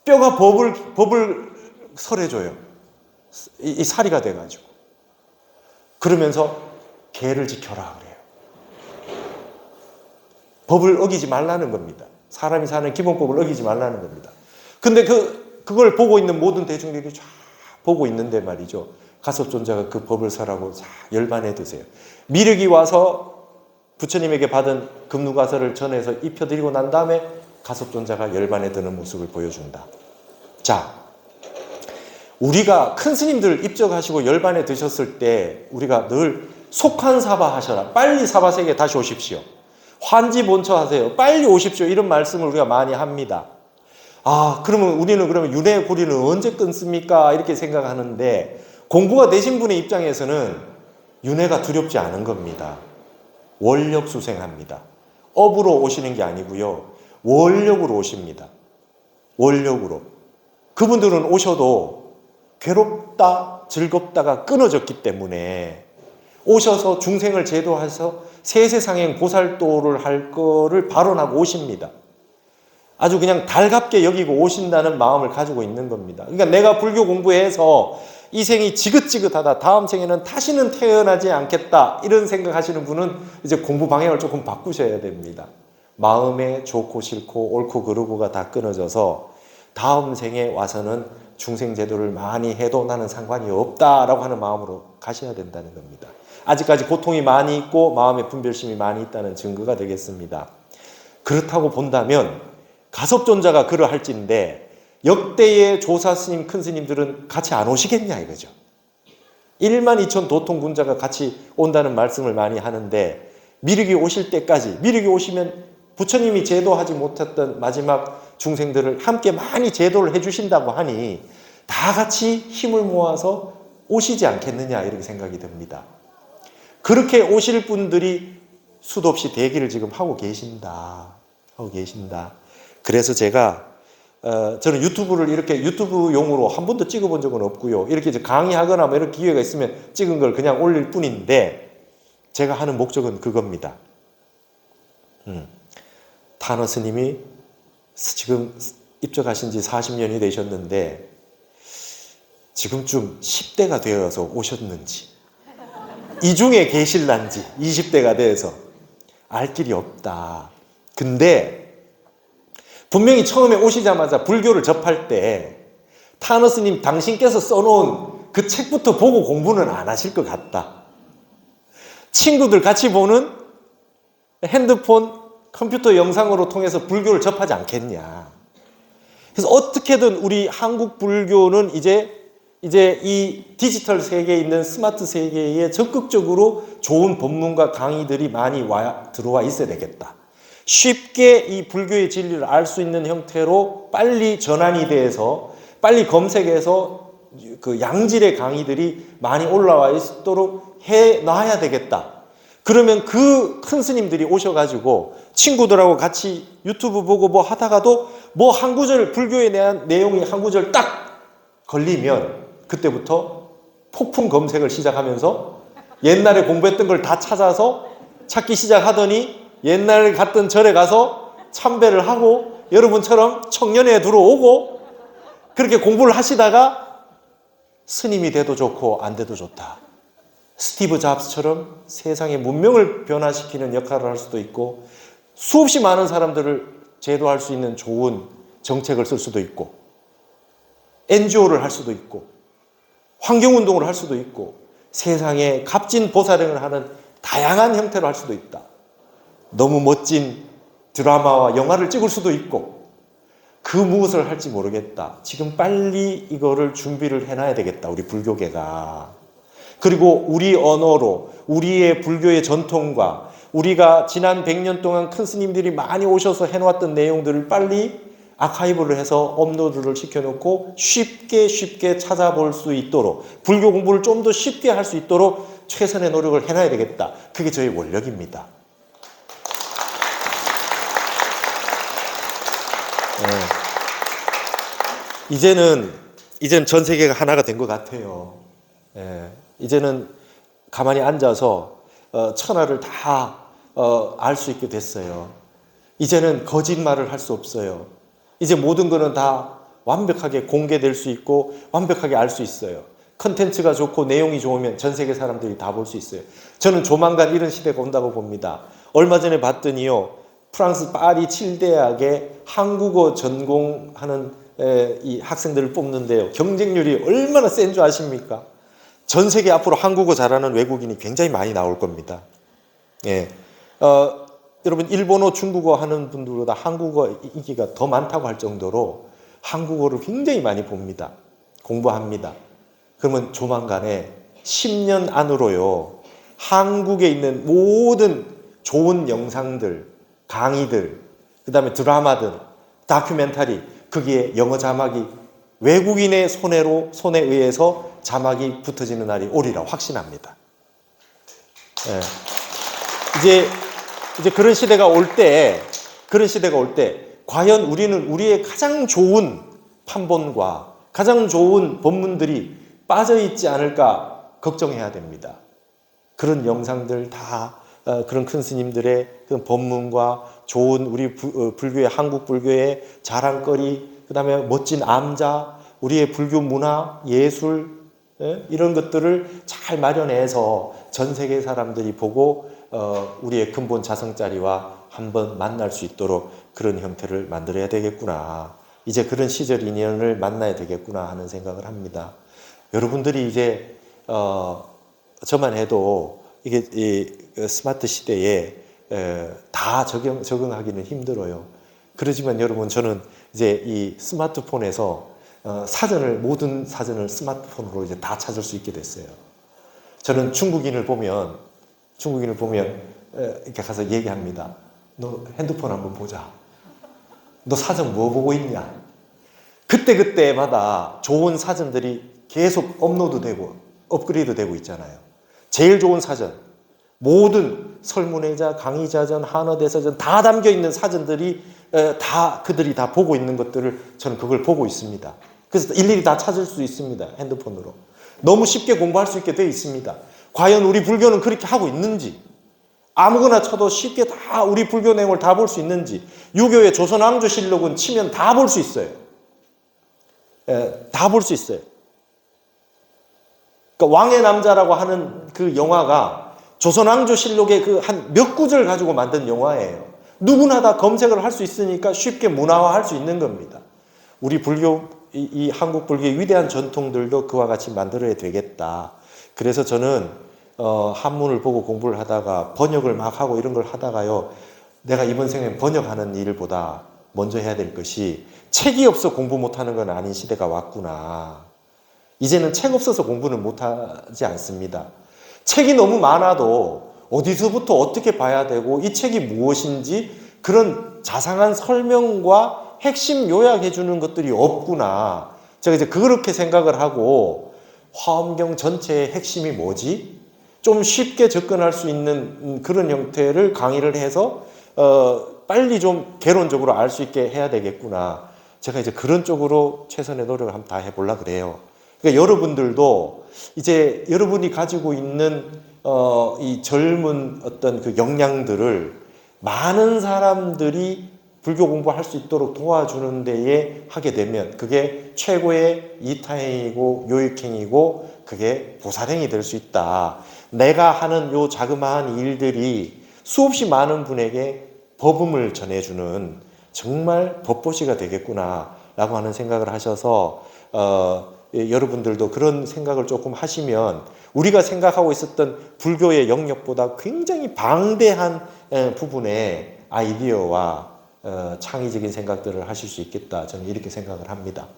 뼈가 법을 설해줘요. 이 사리가 돼가지고. 그러면서 개를 지켜라 그래요. 법을 어기지 말라는 겁니다. 사람이 사는 기본법을 어기지 말라는 겁니다. 근데 그걸 보고 있는 모든 대중들이 쫙 보고 있는데 말이죠, 가섭존자가 그 법을 설하고 열반에 드세요. 미륵이 와서 부처님에게 받은 금누가서를 전해서 입혀드리고 난 다음에 가섭존자가 열반에 드는 모습을 보여준다. 자, 우리가 큰 스님들 입적하시고 열반에 드셨을 때 우리가 늘 속한 사바 하셔라, 빨리 사바세계에 다시 오십시오, 환지본처 하세요, 빨리 오십시오, 이런 말씀을 우리가 많이 합니다. 그러면 우리는 윤회 고리는 언제 끊습니까? 이렇게 생각하는데, 공부가 되신 분의 입장에서는 윤회가 두렵지 않은 겁니다. 원력 수생합니다. 업으로 오시는 게 아니고요, 원력으로 오십니다. 원력으로. 그분들은 오셔도 괴롭다, 즐겁다가 끊어졌기 때문에 오셔서 중생을 제도해서 세세상행 보살도를 할 거를 발언하고 오십니다. 아주 그냥 달갑게 여기고 오신다는 마음을 가지고 있는 겁니다. 그러니까 내가 불교 공부해서 이 생이 지긋지긋하다, 다음 생에는 다시는 태어나지 않겠다, 이런 생각하시는 분은 이제 공부 방향을 조금 바꾸셔야 됩니다. 마음에 좋고 싫고 옳고 그르고가 다 끊어져서 다음 생에 와서는 중생제도를 많이 해도 나는 상관이 없다라고 하는 마음으로 가셔야 된다는 겁니다. 아직까지 고통이 많이 있고 마음의 분별심이 많이 있다는 증거가 되겠습니다. 그렇다고 본다면 가섭존자가 그러할진데 역대의 조사스님, 큰 스님들은 같이 안 오시겠냐 이거죠. 1만 2천 도통군자가 같이 온다는 말씀을 많이 하는데, 미륵이 오실 때까지, 미륵이 오시면 부처님이 제도하지 못했던 마지막 중생들을 함께 많이 제도를 해주신다고 하니 다 같이 힘을 모아서 오시지 않겠느냐 이렇게 생각이 듭니다. 그렇게 오실 분들이 수도 없이 대기를 지금 하고 계신다. 그래서 제가 저는 유튜브를 이렇게 유튜브용으로 한 번도 찍어본 적은 없고요. 이렇게 이제 강의하거나 뭐 이런 기회가 있으면 찍은 걸 그냥 올릴 뿐인데 제가 하는 목적은 그겁니다. 타너 스님이 지금 입적하신 지 40년이 되셨는데 지금쯤 10대가 되어서 오셨는지 이 중에 계실란지 20대가 되어서 알 길이 없다. 근데 분명히 처음에 오시자마자 불교를 접할 때 타너 스님 당신께서 써놓은 그 책부터 보고 공부는 안 하실 것 같다. 친구들 같이 보는 핸드폰, 컴퓨터 영상으로 통해서 불교를 접하지 않겠냐. 그래서 어떻게든 우리 한국 불교는 이제 이 디지털 세계에 있는 스마트 세계에 적극적으로 좋은 법문과 강의들이 많이 들어와 있어야 되겠다. 쉽게 이 불교의 진리를 알 수 있는 형태로 빨리 전환이 돼서 빨리 검색해서 그 양질의 강의들이 많이 올라와 있도록 해놔야 되겠다. 그러면 그 큰 스님들이 오셔가지고 친구들하고 같이 유튜브 보고 뭐 하다가도 뭐 한 구절 불교에 대한 내용이 한 구절 딱 걸리면 그때부터 폭풍 검색을 시작하면서 옛날에 공부했던 걸 다 찾아서 찾기 시작하더니 옛날에 갔던 절에 가서 참배를 하고 여러분처럼 청년회에 들어오고 그렇게 공부를 하시다가 스님이 돼도 좋고 안 돼도 좋다. 스티브 잡스처럼 세상의 문명을 변화시키는 역할을 할 수도 있고 수없이 많은 사람들을 제도할 수 있는 좋은 정책을 쓸 수도 있고 NGO를 할 수도 있고 환경운동을 할 수도 있고 세상에 값진 보살행을 하는 다양한 형태로 할 수도 있다. 너무 멋진 드라마와 영화를 찍을 수도 있고 그 무엇을 할지 모르겠다. 지금 빨리 이거를 준비를 해놔야 되겠다. 우리 불교계가. 그리고 우리 언어로 우리의 불교의 전통과 우리가 지난 100년 동안 큰 스님들이 많이 오셔서 해놓았던 내용들을 빨리 아카이브를 해서 업로드를 시켜놓고 쉽게 찾아볼 수 있도록 불교 공부를 좀 더 쉽게 할 수 있도록 최선의 노력을 해놔야 되겠다. 그게 저희 원력입니다. 이제는 전 세계가 하나가 된 것 같아요. 이제는 가만히 앉아서 천하를 다 알 수 있게 됐어요. 이제는 거짓말을 할 수 없어요. 이제 모든 거는 다 완벽하게 공개될 수 있고 완벽하게 알 수 있어요. 컨텐츠가 좋고 내용이 좋으면 전 세계 사람들이 다 볼 수 있어요. 저는 조만간 이런 시대가 온다고 봅니다. 얼마 전에 봤더니요. 프랑스 파리 7대학에 한국어 전공하는 이 학생들을 뽑는데요. 경쟁률이 얼마나 센 줄 아십니까? 전 세계 앞으로 한국어 잘하는 외국인이 굉장히 많이 나올 겁니다. 예. 여러분 일본어, 중국어 하는 분들보다 한국어 인기가 더 많다고 할 정도로 한국어를 굉장히 많이 봅니다. 공부합니다. 그러면 조만간에 10년 안으로요. 한국에 있는 모든 좋은 영상들, 강의들, 그 다음에 드라마들, 다큐멘터리 거기에 영어 자막이 외국인의 손에 의해서 자막이 붙어지는 날이 오리라 확신합니다. 예. 이제 그런 시대가 올 때 과연 우리는 우리의 가장 좋은 판본과 가장 좋은 본문들이 빠져 있지 않을까 걱정해야 됩니다. 그런 영상들 다 그런 큰 스님들의 그런 법문과 좋은 우리 불교의 한국 불교의 자랑거리, 그다음에 멋진 암자, 우리의 불교 문화, 예술 이런 것들을 잘 마련해서 전 세계 사람들이 보고 우리의 근본 자성짜리와 한번 만날 수 있도록 그런 형태를 만들어야 되겠구나. 이제 그런 시절 인연을 만나야 되겠구나 하는 생각을 합니다. 여러분들이 이제 저만 해도 이게 이 스마트 시대에 다 적응하기는 힘들어요. 그렇지만 여러분 저는 이제 이 스마트폰에서 모든 사전을 스마트폰으로 이제 다 찾을 수 있게 됐어요. 저는 중국인을 보면 이렇게 가서 얘기합니다. 너 핸드폰 한번 보자. 너 사전 뭐 보고 있냐? 그때그때마다 좋은 사전들이 계속 업로드되고 업그레이드되고 있잖아요. 제일 좋은 사전, 모든 설문회자, 강의자전, 한어대사전 다 담겨 있는 사전들이 그들이 다 보고 있는 것들을 저는 그걸 보고 있습니다. 그래서 일일이 다 찾을 수 있습니다. 핸드폰으로. 너무 쉽게 공부할 수 있게 되어 있습니다. 과연 우리 불교는 그렇게 하고 있는지, 아무거나 쳐도 쉽게 다 우리 불교 내용을 다 볼 수 있는지, 유교의 조선왕조실록은 치면 다 볼 수 있어요. 다 볼 수 있어요. 그러니까 왕의 남자라고 하는 그 영화가 조선왕조실록의 그 한 몇 구절 가지고 만든 영화예요. 누구나 다 검색을 할 수 있으니까 쉽게 문화화할 수 있는 겁니다. 우리 불교, 이 한국 불교의 위대한 전통들도 그와 같이 만들어야 되겠다. 그래서 저는 한문을 보고 공부를 하다가 번역을 막 하고 이런 걸 하다가요, 내가 이번 생에 번역하는 일보다 먼저 해야 될 것이 책이 없어 공부 못하는 건 아닌 시대가 왔구나. 이제는 책 없어서 공부는 못하지 않습니다. 책이 너무 많아도 어디서부터 어떻게 봐야 되고 이 책이 무엇인지 그런 자상한 설명과 핵심 요약해 주는 것들이 없구나. 제가 이제 그렇게 생각을 하고 화엄경 전체의 핵심이 뭐지? 좀 쉽게 접근할 수 있는 그런 형태를 강의를 해서 빨리 좀 개론적으로 알 수 있게 해야 되겠구나. 제가 이제 그런 쪽으로 최선의 노력을 한번 다 해보려고 그래요. 그러니까 여러분들도 이제 여러분이 가지고 있는 이 젊은 어떤 그 역량들을 많은 사람들이 불교 공부할 수 있도록 도와주는 데에 하게 되면 그게 최고의 이타행이고 요익행이고 그게 보살행이 될 수 있다. 내가 하는 요 자그마한 일들이 수없이 많은 분에게 법음을 전해주는 정말 법보시가 되겠구나 라고 하는 생각을 하셔서 여러분들도 그런 생각을 조금 하시면 우리가 생각하고 있었던 불교의 영역보다 굉장히 방대한 부분의 아이디어와 창의적인 생각들을 하실 수 있겠다. 저는 이렇게 생각을 합니다.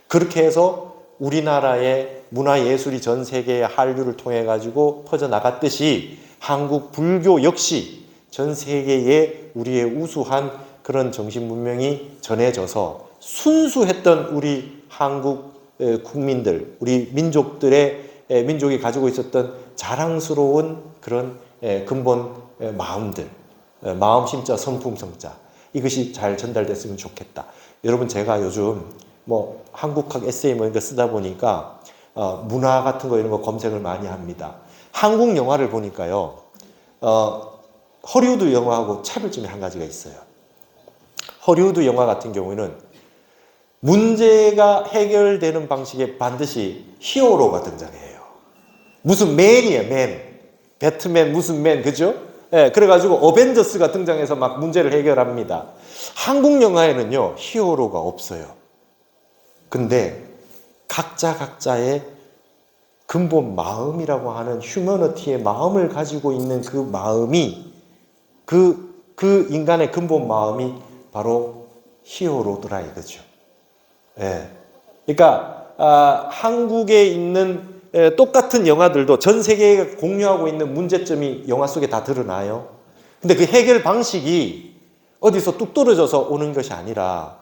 그렇게 해서 우리나라의 문화예술이 전 세계의 한류를 통해 가지고 퍼져나갔듯이 한국 불교 역시 전 세계에 우리의 우수한 그런 정신문명이 전해져서 순수했던 우리 한국 국민들, 우리 민족이 가지고 있었던 자랑스러운 그런 근본 마음들, 마음심자, 성품성자, 이것이 잘 전달됐으면 좋겠다. 여러분, 제가 요즘 뭐 한국학 에세이 뭐 이런 거 쓰다 보니까 문화 같은 거 이런 거 검색을 많이 합니다. 한국 영화를 보니까요, 허리우드 영화하고 차별점이 한 가지가 있어요. 허리우드 영화 같은 경우에는 문제가 해결되는 방식에 반드시 히어로가 등장해요. 무슨 맨이에요, 맨. 배트맨, 무슨 맨, 그죠? 예, 그래가지고 어벤져스가 등장해서 막 문제를 해결합니다. 한국 영화에는요, 히어로가 없어요. 근데 각자의 근본 마음이라고 하는 휴머니티의 마음을 가지고 있는 그 마음이 그 인간의 근본 마음이 바로 히어로더라 이거죠. 예. 그러니까 한국에 있는 똑같은 영화들도 전 세계가 공유하고 있는 문제점이 영화 속에 다 드러나요. 근데 그 해결 방식이 어디서 뚝 떨어져서 오는 것이 아니라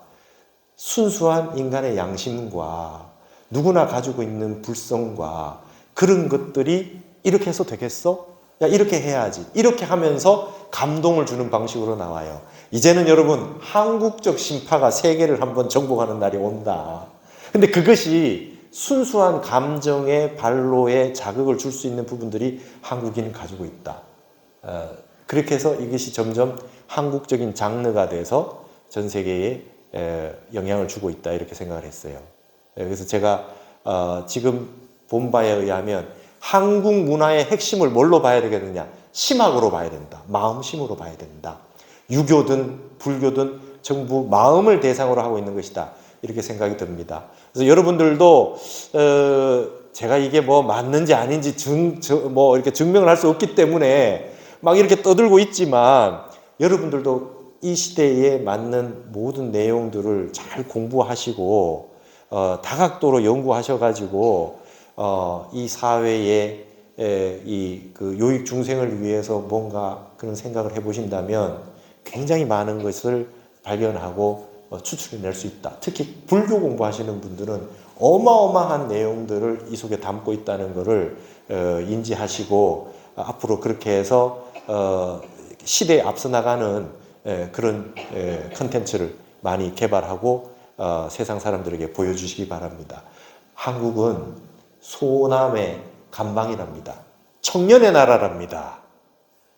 순수한 인간의 양심과 누구나 가지고 있는 불성과 그런 것들이 이렇게 해서 되겠어? 야, 이렇게 해야지. 이렇게 하면서 감동을 주는 방식으로 나와요. 이제는 여러분, 한국적 신파가 세계를 한번 정복하는 날이 온다. 근데 그것이 순수한 감정의 발로에 자극을 줄 수 있는 부분들이 한국인이 가지고 있다. 그렇게 해서 이것이 점점 한국적인 장르가 돼서 전 세계에 영향을 주고 있다. 이렇게 생각을 했어요. 그래서 제가 지금 본 바에 의하면 한국 문화의 핵심을 뭘로 봐야 되겠느냐? 심학으로 봐야 된다. 마음심으로 봐야 된다. 유교든 불교든 전부 마음을 대상으로 하고 있는 것이다. 이렇게 생각이 듭니다. 그래서 여러분들도 제가 이게 뭐 맞는지 아닌지 뭐 이렇게 증명을 할 수 없기 때문에 막 이렇게 떠들고 있지만 여러분들도 이 시대에 맞는 모든 내용들을 잘 공부하시고 다각도로 연구하셔가지고 이 사회의 그 요익 중생을 위해서 뭔가 그런 생각을 해보신다면 굉장히 많은 것을 발견하고 추출해낼 수 있다. 특히 불교 공부하시는 분들은 어마어마한 내용들을 이 속에 담고 있다는 것을 인지하시고 앞으로 그렇게 해서 시대에 앞서 나가는 그런 컨텐츠를 많이 개발하고 세상 사람들에게 보여주시기 바랍니다. 한국은 소남의 간방이랍니다. 청년의 나라랍니다.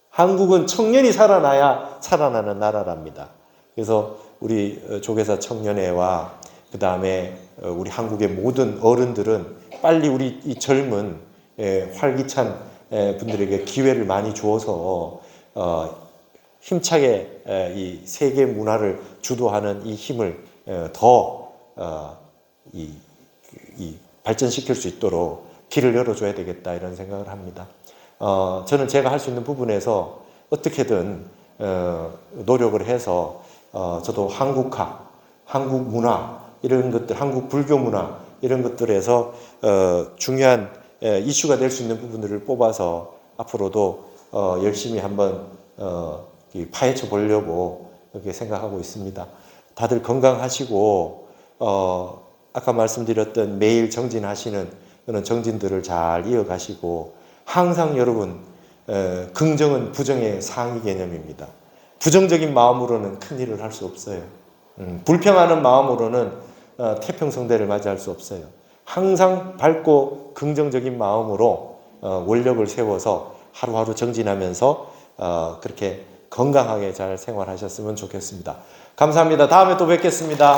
한국은 청년이 살아나야 살아나는 나라랍니다. 그래서 우리 조계사 청년회와 그 다음에 우리 한국의 모든 어른들은 빨리 우리 이 젊은 활기찬 분들에게 기회를 많이 주어서 힘차게 이 세계 문화를 주도하는 이 힘을 더 발전시킬 수 있도록 길을 열어줘야 되겠다 이런 생각을 합니다. 저는 제가 할 수 있는 부분에서 어떻게든 노력을 해서 저도 한국화, 한국 문화 이런 것들, 한국 불교 문화 이런 것들에서 중요한 이슈가 될 수 있는 부분들을 뽑아서 앞으로도 열심히 한번 파헤쳐 보려고 그렇게 생각하고 있습니다. 다들 건강하시고 아까 말씀드렸던 매일 정진하시는 그런 정진들을 잘 이어가시고 항상 여러분 긍정은 부정의 상위 개념입니다. 부정적인 마음으로는 큰 일을 할 수 없어요. 불평하는 마음으로는 태평성대를 맞이할 수 없어요. 항상 밝고 긍정적인 마음으로 원력을 세워서 하루하루 정진하면서 그렇게 건강하게 잘 생활하셨으면 좋겠습니다. 감사합니다. 다음에 또 뵙겠습니다.